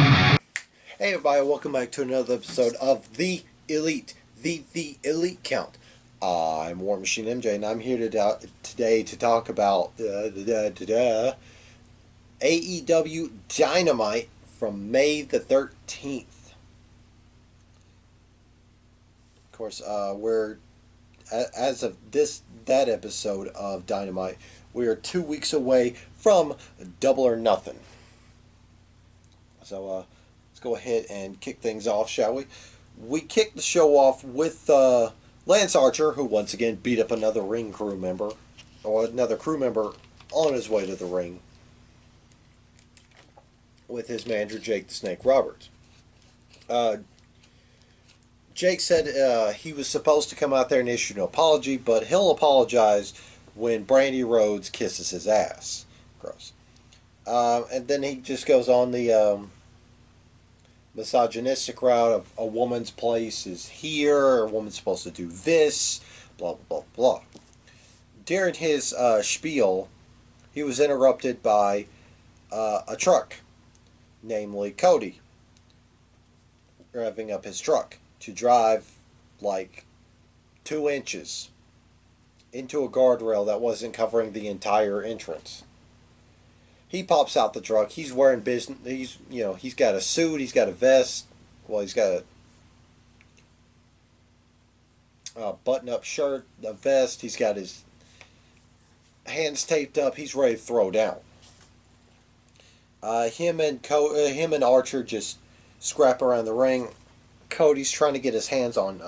Hey everybody, welcome back to another episode of The Elite, the Elite Count. I'm War Machine MJ, and I'm here today to talk about AEW Dynamite from May the 13th. Of course, we're as of that episode of Dynamite, we are 2 weeks away from Double or Nothing. So, let's go ahead and kick things off, shall we? We kicked the show off with Lance Archer, who once again beat up another ring crew member, or another crew member on his way to the ring, with his manager, Jake the Snake Roberts. Jake said he was supposed to come out there and issue an apology, but he'll apologize when Brandy Rhodes kisses his ass. Gross. And then he just goes on the misogynistic route of a woman's place is here, a woman's supposed to do this, blah, blah, blah, blah. During his spiel, he was interrupted by a truck, namely Cody, revving up his truck to drive like 2 inches into a guardrail that wasn't covering the entire entrance. He pops out the truck. He's wearing business. He's got a suit. He's got a vest. Well, he's got a button-up shirt, a vest. He's got his hands taped up. He's ready to throw down. Him and Archer just scrap around the ring. Cody's trying to get his hands on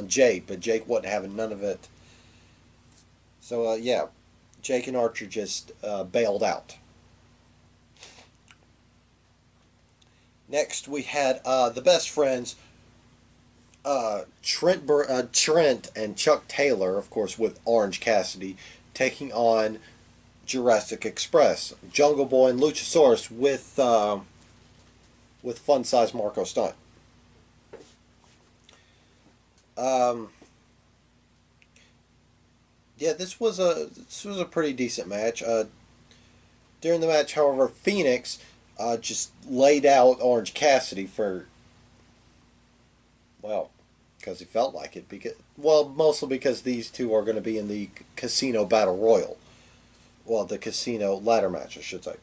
Jake, but Jake wasn't having none of it. So yeah. Jake and Archer just bailed out. Next, we had the best friends, Trent and Chuck Taylor, of course, with Orange Cassidy, taking on Jurassic Express, Jungle Boy and Luchasaurus with Fun Size Marco Stunt. Yeah, this was a pretty decent match. During the match, however, Phoenix just laid out Orange Cassidy because he felt like it. Mostly because these two are going to be in the Casino Battle Royal. Well, the Casino ladder match, I should say.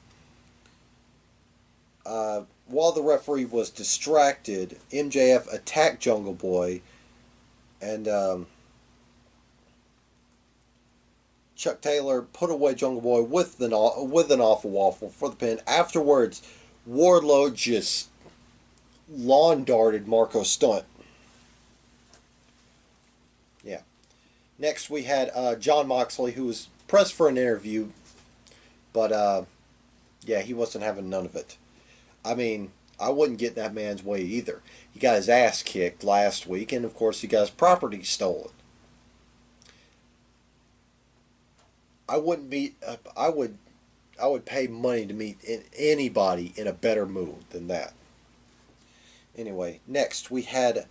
While the referee was distracted, MJF attacked Jungle Boy, and Chuck Taylor put away Jungle Boy with an awful waffle for the pin. Afterwards, Wardlow just lawn darted Marco Stunt. Yeah. Next, we had Jon Moxley, who was pressed for an interview, but yeah, he wasn't having none of it. I mean, I wouldn't get that man's way either. He got his ass kicked last week, and of course, he got his property stolen. I would pay money to meet anybody in a better mood than that. Anyway, next we had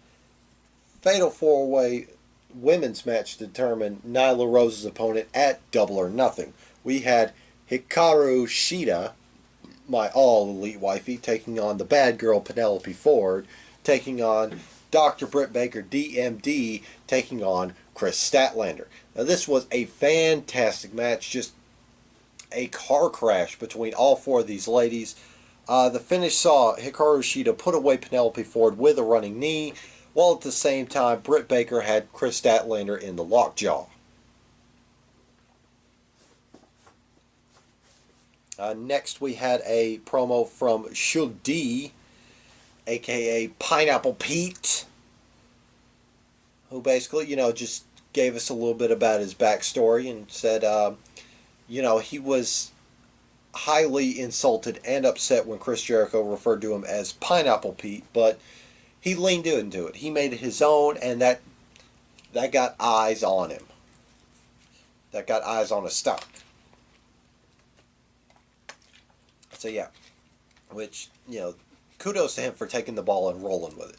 Fatal 4-Way women's match to determine Nyla Rose's opponent at Double or Nothing. We had Hikaru Shida, my all-elite wifey, taking on the bad girl Penelope Ford, taking on Dr. Britt Baker, DMD, taking on Chris Statlander. Now, this was a fantastic match, just a car crash between all four of these ladies. The finish saw Hikaru Shida put away Penelope Ford with a running knee, while at the same time Britt Baker had Chris Statlander in the lockjaw. Next, we had a promo from Shug D, a.k.a. Pineapple Pete, who basically, just gave us a little bit about his backstory and said, he was highly insulted and upset when Chris Jericho referred to him as Pineapple Pete, but he leaned into it. He made it his own, and that got eyes on him. That got eyes on his stock. So yeah, which, kudos to him for taking the ball and rolling with it.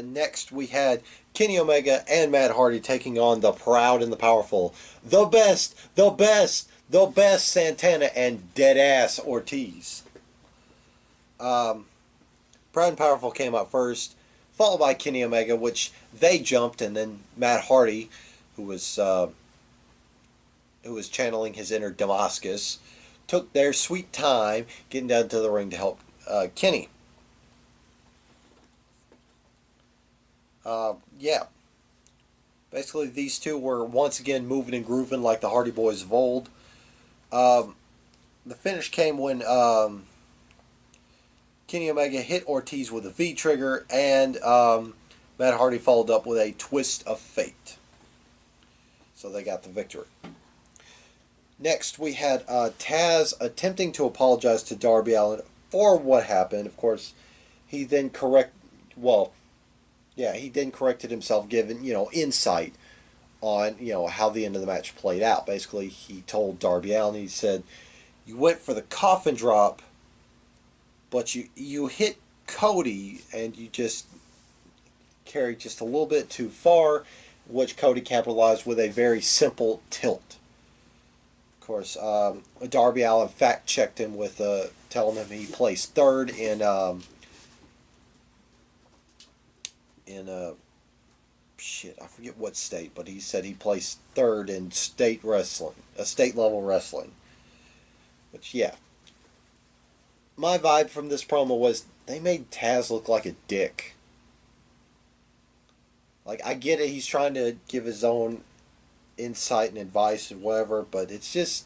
Next, we had Kenny Omega and Matt Hardy taking on the Proud and the Powerful, the best Santana and Deadass Ortiz. Um, Proud and Powerful came out first, followed by Kenny Omega, which they jumped, and then Matt Hardy, who was uh, who was channeling his inner Damascus, took their sweet time getting down to the ring to help Kenny. Yeah, basically these two were once again moving and grooving like the Hardy Boys of old. Um, the finish came when Kenny Omega hit Ortiz with a V trigger, and Matt Hardy followed up with a twist of fate. So they got the victory. Next, we had Taz attempting to apologize to Darby Allin for what happened. Of course, he then well, yeah, he then corrected himself, given insight on how the end of the match played out. Basically, he told Darby Allin, he said, "You went for the coffin drop, but you hit Cody, and you just carried just a little bit too far," which Cody capitalized with a very simple tilt. Of course, Darby Allin fact checked him with telling him he placed third in shit, I forget what state, but he said he placed third in state wrestling, state level wrestling. Which, yeah, my vibe from this promo was they made Taz look like a dick. Like, I get it, he's trying to give his own insight and advice and whatever, but it's just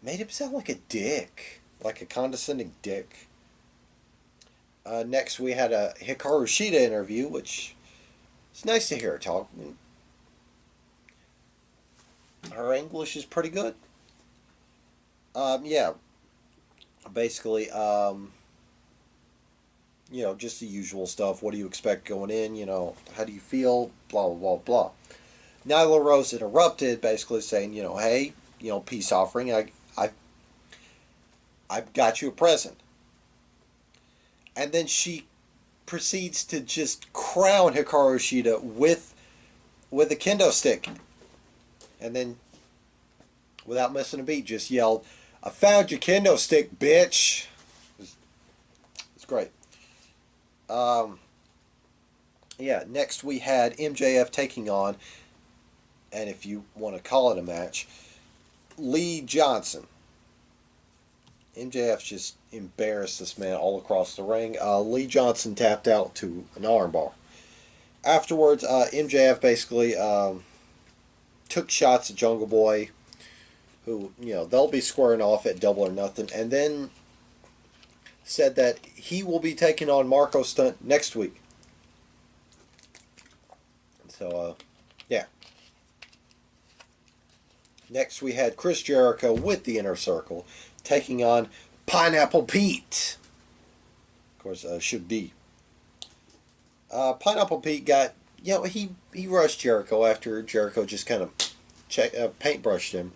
made him sound like a dick, like a condescending dick. Next, we had a Hikaru Shida interview, which it's nice to hear her talk. I mean, her English is pretty good. Yeah, basically, just the usual stuff. What do you expect going in? How do you feel? Blah, blah, blah, blah. Nyla Rose interrupted, basically saying, hey, peace offering. I've got you a present. And then she proceeds to just crown Hikaru Shida with a kendo stick. And then, without missing a beat, just yelled, "I found your kendo stick, bitch." It's great. Um, yeah, next we had MJF taking on, and if you want to call it a match, Lee Johnson. MJF just embarrassed this man all across the ring. Lee Johnson tapped out to an armbar. Afterwards, MJF basically took shots at Jungle Boy, who, they'll be squaring off at Double or Nothing, and then said that he will be taking on Marco Stunt next week. So, yeah. Next, we had Chris Jericho with the Inner Circle taking on Pineapple Pete. Of course, should be. Pineapple Pete got, he rushed Jericho after Jericho just kind of paintbrushed him.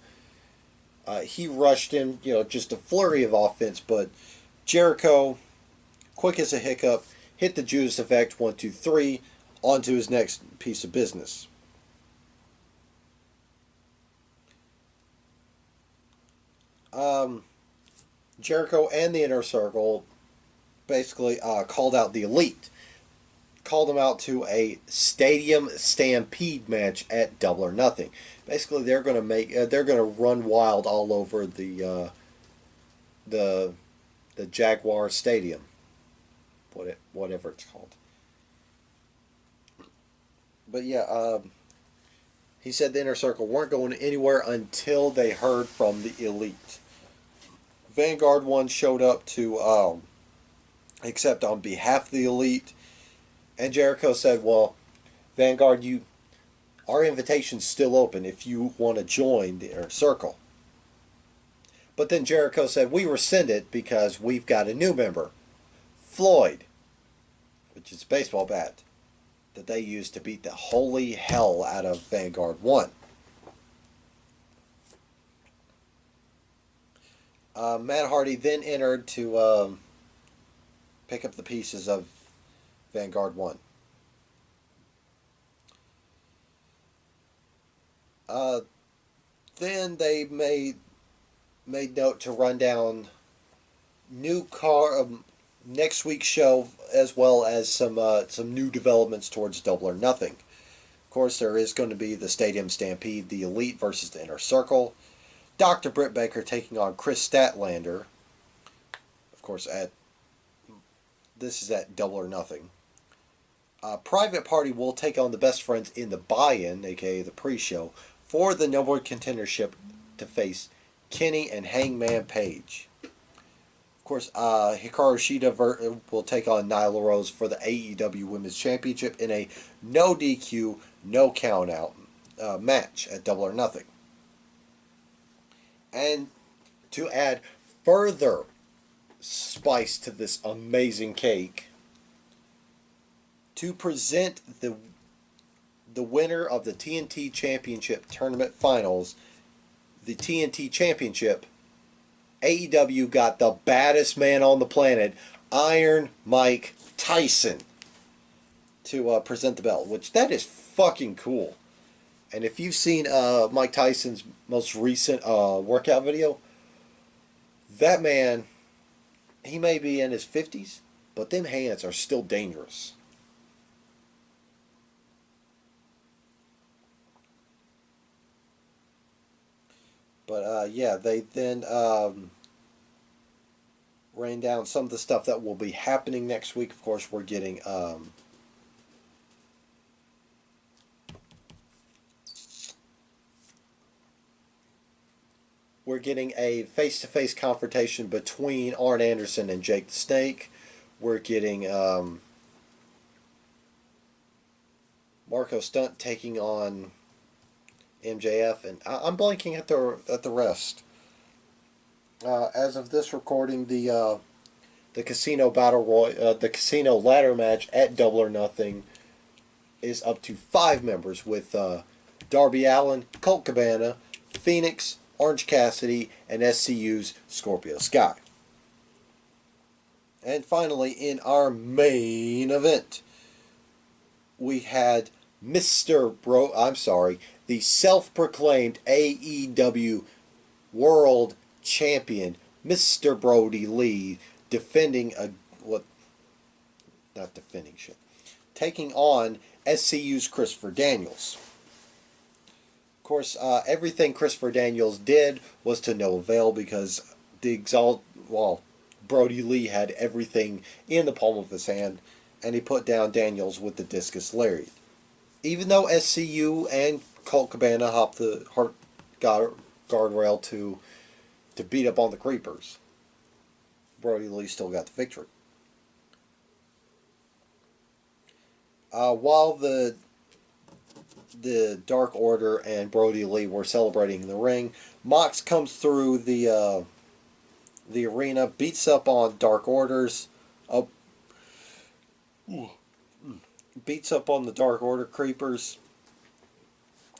He rushed him, just a flurry of offense, but Jericho, quick as a hiccup, hit the Judas effect, 1, 2, 3, onto his next piece of business. Jericho and the Inner Circle basically called out the Elite, called them out to a stadium stampede match at Double or Nothing. Basically, they're going to run wild all over the the Jaguar Stadium, whatever it's called. But yeah, he said the Inner Circle weren't going anywhere until they heard from the Elite. Vanguard One showed up to accept on behalf of the Elite, and Jericho said, "Well, Vanguard, our invitation's still open if you want to join the Inner Circle." But then Jericho said, "We rescind it because we've got a new member, Floyd, which is a baseball bat that they used to beat the holy hell out of Vanguard 1. Matt Hardy then entered to pick up the pieces of Vanguard 1. Uh, then they made note to run down new car next week's show, as well as some new developments towards Double or Nothing. Of course, there is going to be the Stadium Stampede, the Elite versus the Inner Circle. Dr. Britt Baker taking on Chris Statlander. Of course, at this is at Double or Nothing. Private Party will take on the Best Friends in the buy-in, aka the pre-show, for the number one contendership to face Kenny and Hangman Page. Of course, Hikaru Shida will take on Nyla Rose for the AEW Women's Championship in a no DQ, no countout match at Double or Nothing. And to add further spice to this amazing cake, to present the winner of the TNT Championship Tournament Finals, the TNT Championship, AEW got the baddest man on the planet, Iron Mike Tyson, to present the belt, which that is fucking cool. And if you've seen Mike Tyson's most recent workout video, that man, he may be in his 50s, but them hands are still dangerous. But yeah, they then rain down some of the stuff that will be happening next week. Of course, we're getting a face-to-face confrontation between Arn Anderson and Jake the Snake. We're getting Marco Stunt taking on MJF, and I'm blanking at the rest. As of this recording, the casino the casino ladder match at Double or Nothing is up to 5 members with Darby Allin, Colt Cabana, Phoenix, Orange Cassidy, and SCU's Scorpio Sky. And finally, in our main event, we had the self-proclaimed AEW World Champion, Mr. Brody Lee, taking on SCU's Christopher Daniels. Of course, everything Christopher Daniels did was to no avail because Brody Lee had everything in the palm of his hand, and he put down Daniels with the discus lariat. Even though SCU and Colt Cabana hopped the guardrail to beat up on the Creepers, Brody Lee still got the victory. While the Dark Order and Brody Lee were celebrating in the ring, Mox comes through the arena, beats up on Dark Orders, beats up on the Dark Order Creepers,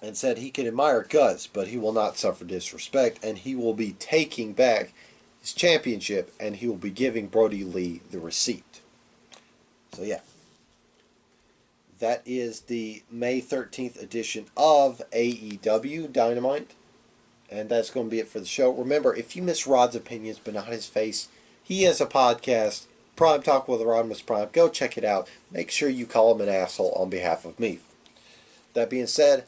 and said he can admire guts, but he will not suffer disrespect, and he will be taking back his championship, and he will be giving Brody Lee the receipt. So yeah. That is the May 13th edition of AEW Dynamite. And that's going to be it for the show. Remember, if you miss Rod's opinions but not his face, he has a podcast, Prime Talk with Rodimus Prime. Go check it out. Make sure you call him an asshole on behalf of me. That being said,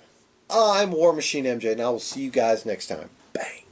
I'm War Machine MJ, and I will see you guys next time. Bang.